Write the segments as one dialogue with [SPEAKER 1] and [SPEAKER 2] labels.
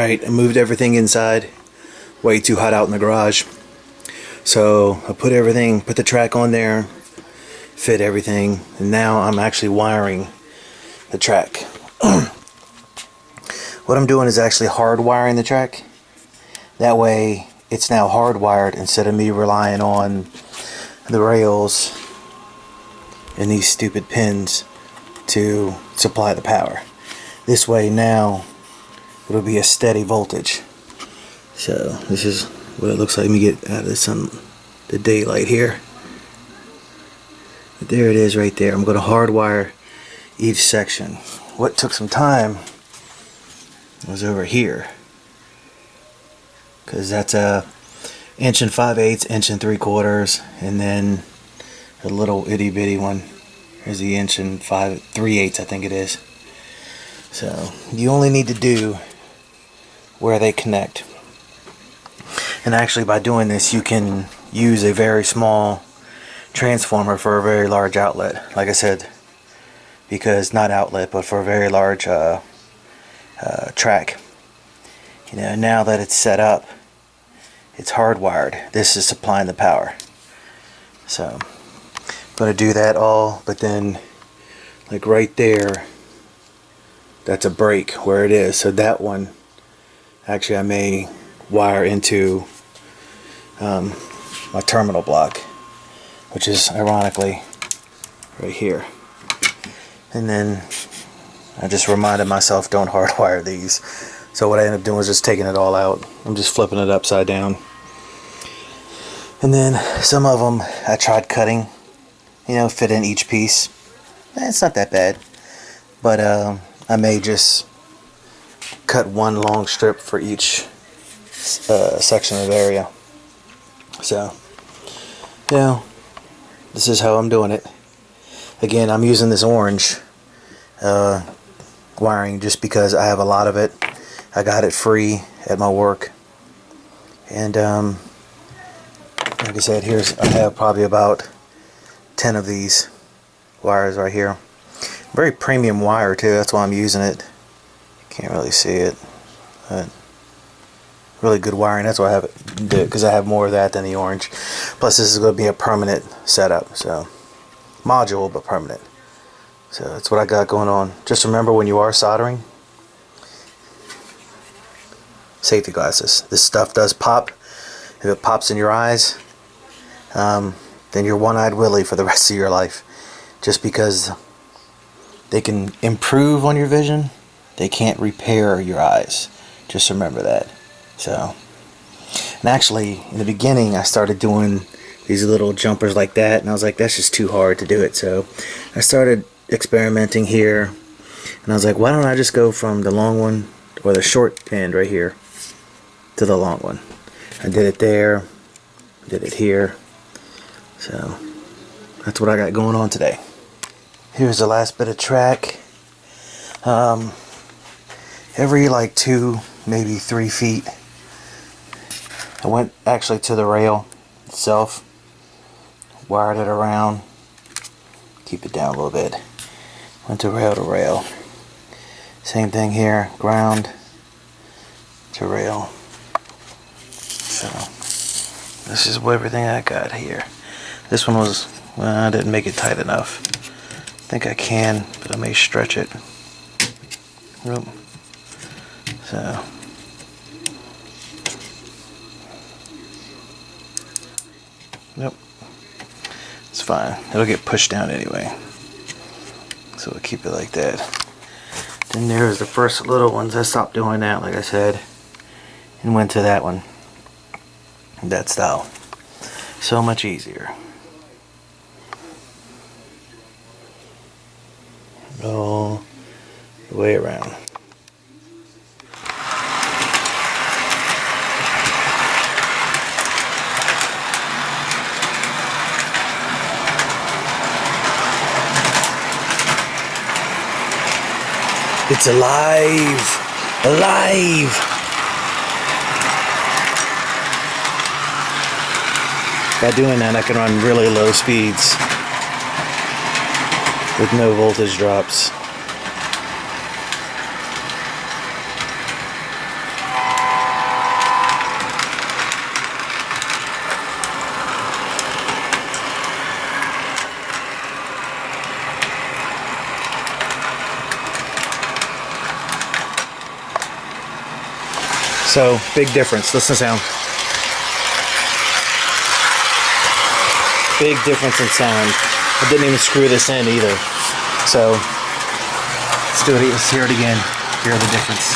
[SPEAKER 1] Alright, I moved everything inside. Way too hot out in the garage. So I put the track on there, fit everything, and now I'm actually wiring the track. What I'm doing is actually hardwiring the track. That way it's now hardwired instead of me relying on the rails and these stupid pins to supply the power. This way now it'll be a steady voltage. So this is what it looks like. Let me get out of the daylight here. But there it is right there. I'm going to hardwire each section. What took some time was over here, because that's a 1 5/8, 1 3/4, and then a little itty bitty one is the 1 3/8, I think it is. So you only need to do where they connect. And actually, by doing this, you can use a very small transformer for a very large outlet. Like I said, because not outlet, but for a very large track. You know, now that it's set up, it's hardwired. This is supplying the power. So I'm going to do that all, but then, like right there, that's a break where it is. So that one, actually, I may wire into my terminal block, which is ironically right here. And then I just reminded myself, don't hardwire these. So what I ended up doing was just taking it all out. I'm just flipping it upside down. And then some of them I tried cutting, you know, fit in each piece. It's not that bad, but I may just cut one long strip for each section of area. So, you know, this is how I'm doing it. Again, I'm using this orange wiring just because I have a lot of it. I got it free at my work, and like I said, I have probably about 10 of these wires right here. Very premium wire too, that's why I'm using it. Can't really see it, but really good wiring. That's why I have it, because I have more of that than the orange. Plus this is going to be a permanent setup, so module but permanent. So that's what I got going on. Just remember, when you are soldering, safety glasses. This stuff does pop. If it pops in your eyes, then you're one-eyed Willie for the rest of your life. Just because they can improve on your vision, they can't repair your eyes. Just remember that. So, and actually, in the beginning, I started doing these little jumpers like that, and I was like, that's just too hard to do it. So I started experimenting here, and I was like, why don't I just go from the long one, or the short end right here, to the long one. I did it there, did it here. So that's what I got going on today. Here's the last bit of track. Every like 2, maybe 3 feet, I went actually to the rail itself, wired it around, keep it down a little bit, went to rail. Same thing here, ground to rail. So this is everything I got here. This one was, well, I didn't make it tight enough. I think I can, but I may stretch it. Nope. So nope, it's fine. It'll get pushed down anyway. So we'll keep it like that. Then there's the first little ones. I stopped doing that, like I said, and went to that one. That style. So much easier. All the way around. It's alive! Alive! By doing that, I can run really low speeds with no voltage drops. So big difference. Listen to sound. Big difference in sound. I didn't even screw this in either. So let's do it. Let's hear it again. Hear the difference.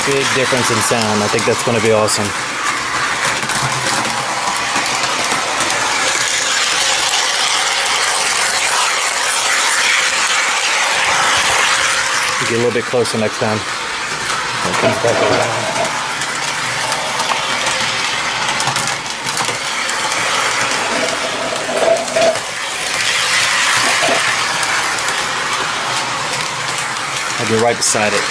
[SPEAKER 1] Big difference in sound. I think that's going to be awesome. Get a little bit closer next time. It comes back around. I'll be right beside it.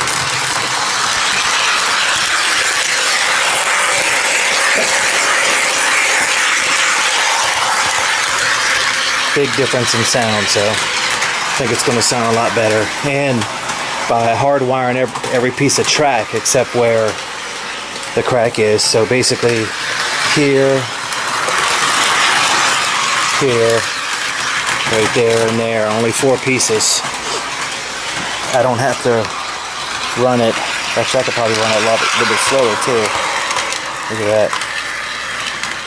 [SPEAKER 1] Big difference in sound, so I think it's going to sound a lot better. And by hardwiring every piece of track except where the crack is. So basically here, right there and there, only 4 pieces. I don't have to run it. Actually, I could probably run it a little bit slower too. Look at that.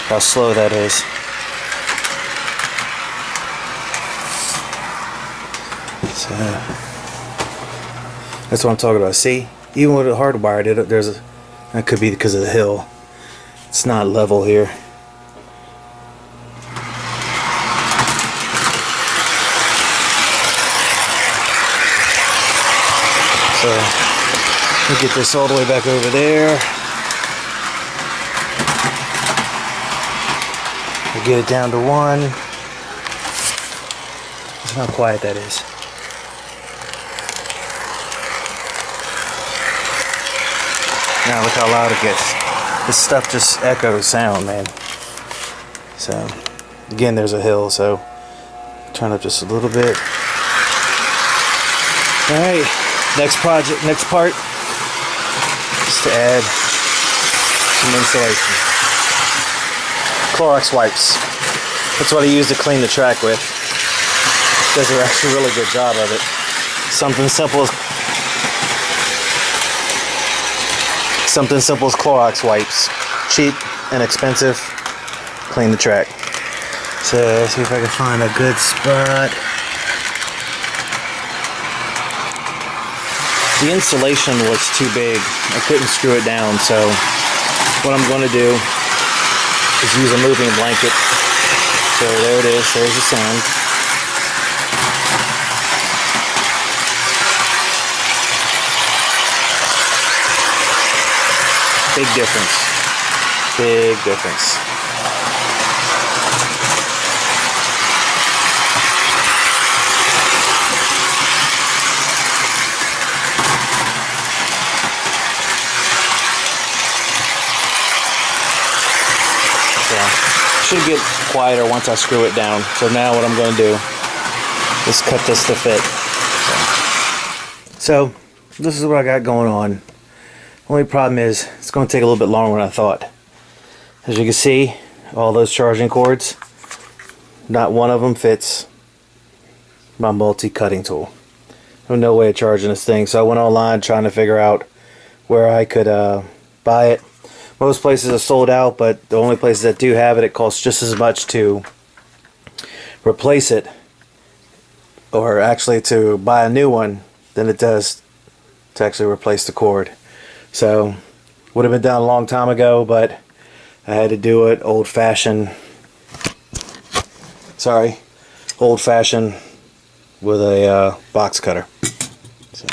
[SPEAKER 1] How slow that is. So that's what I'm talking about. See, even with it hardwired, that could be because of the hill. It's not level here. So we'll get this all the way back over there. We'll get it down to 1. Look how quiet that is. Now look how loud it gets. This stuff just echoes sound, man. So again, there's a hill, so turn up just a little bit. All right, next part is to add some insulation. Clorox wipes. That's what I use to clean the track with. Does actually a really good job of it. Something simple as Clorox wipes. Cheap, inexpensive, clean the track. So let's see if I can find a good spot. The insulation was too big. I couldn't screw it down, so what I'm going to do is use a moving blanket. So there it is. There's the sound. Big difference. Big difference. So, should get quieter once I screw it down. So now what I'm going to do is cut this to fit. So this is what I got going on. Only problem is it's going to take a little bit longer than I thought. As you can see, all those charging cords, not one of them fits my multi-cutting tool. There's no way of charging this thing, so I went online trying to figure out where I could buy it. Most places are sold out, but the only places that do have it, it costs just as much to replace it, or actually to buy a new one, than it does to actually replace the cord. So, would have been done a long time ago, but I had to do it old-fashioned. Old-fashioned with a box cutter. So.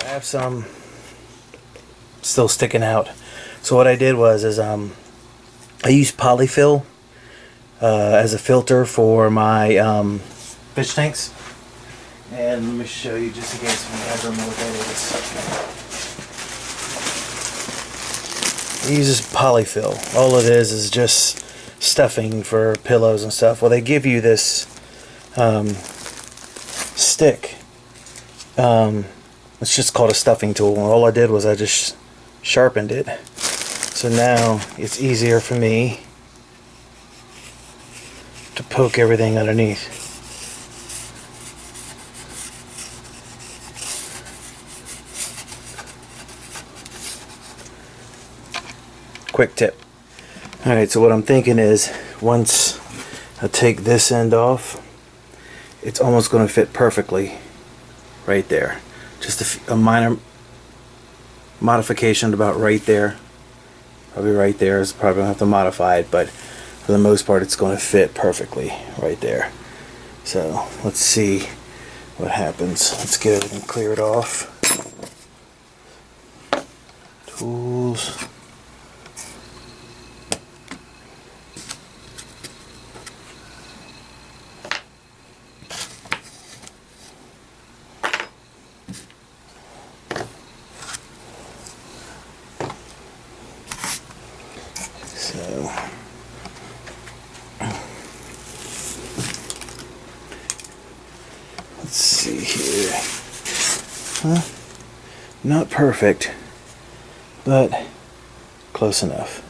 [SPEAKER 1] I have some still sticking out. So what I did was I used polyfill as a filter for my fish tanks. And let me show you just in case you guys don't know what that is. It uses polyfill. All it is just stuffing for pillows and stuff. Well, they give you this stick. It's just called a stuffing tool. And all I did was I just sharpened it. So now it's easier for me to poke everything underneath. Quick tip. Alright, so what I'm thinking is once I take this end off, it's almost going to fit perfectly right there. Just a minor modification about right there. Probably right there is probably going to have to modify it, but for the most part it's going to fit perfectly right there. So let's see what happens. Let's get everything cleared off. Tools. So let's see here. Not perfect, but close enough.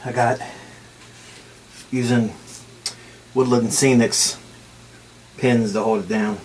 [SPEAKER 1] I got using Woodland Scenics pins to hold it down.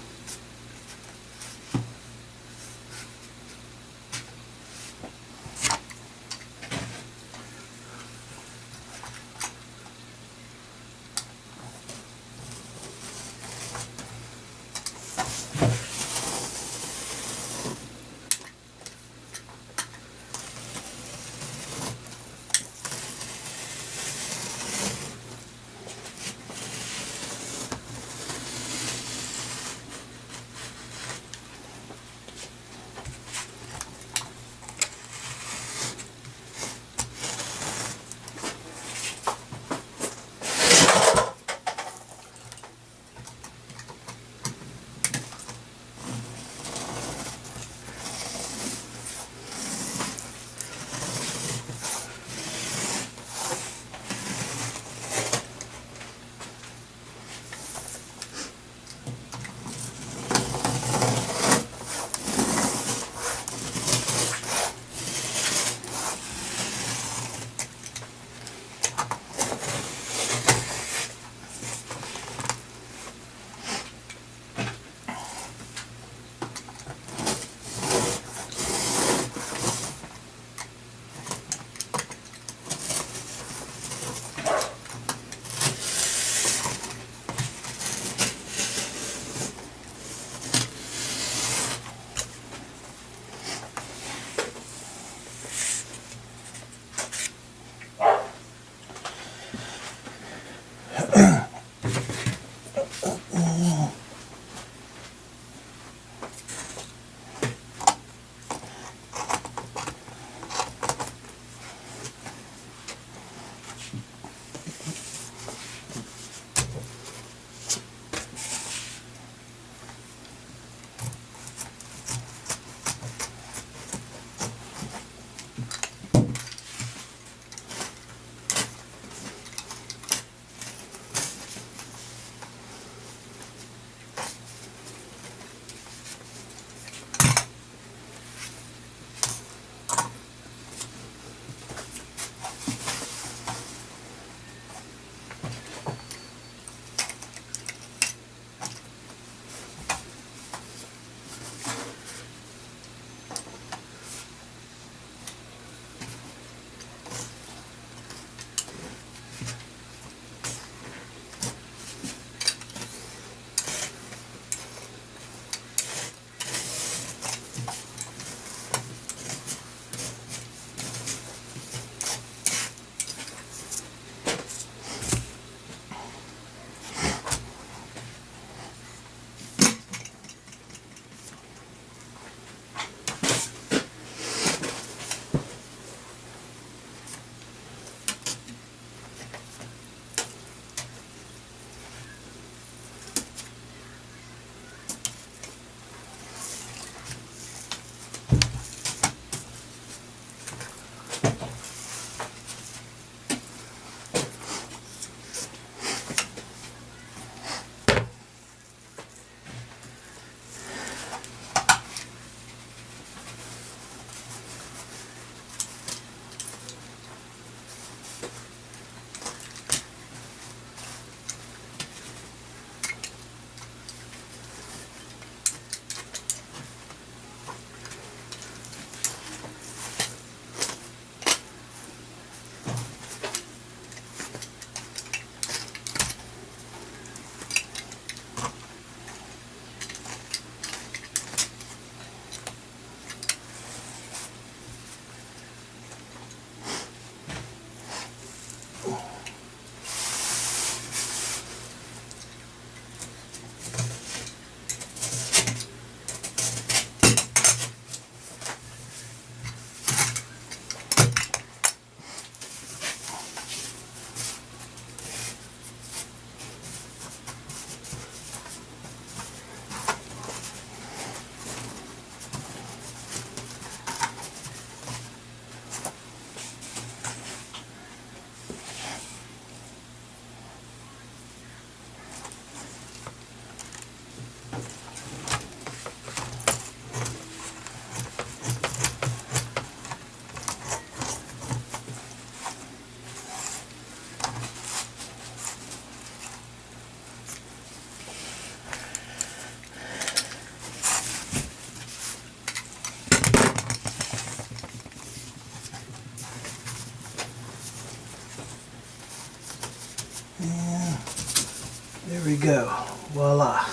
[SPEAKER 1] There we go. Voila.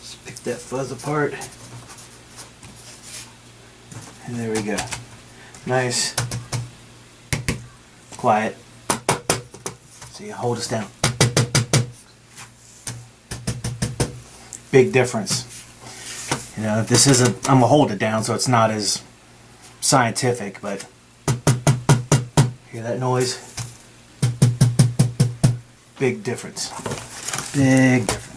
[SPEAKER 1] Just pick that fuzz apart. And there we go. Nice. Quiet. So you hold us down. Big difference. You know, this is I'm gonna hold it down so it's not as scientific, but hear that noise? Big difference. Big difference.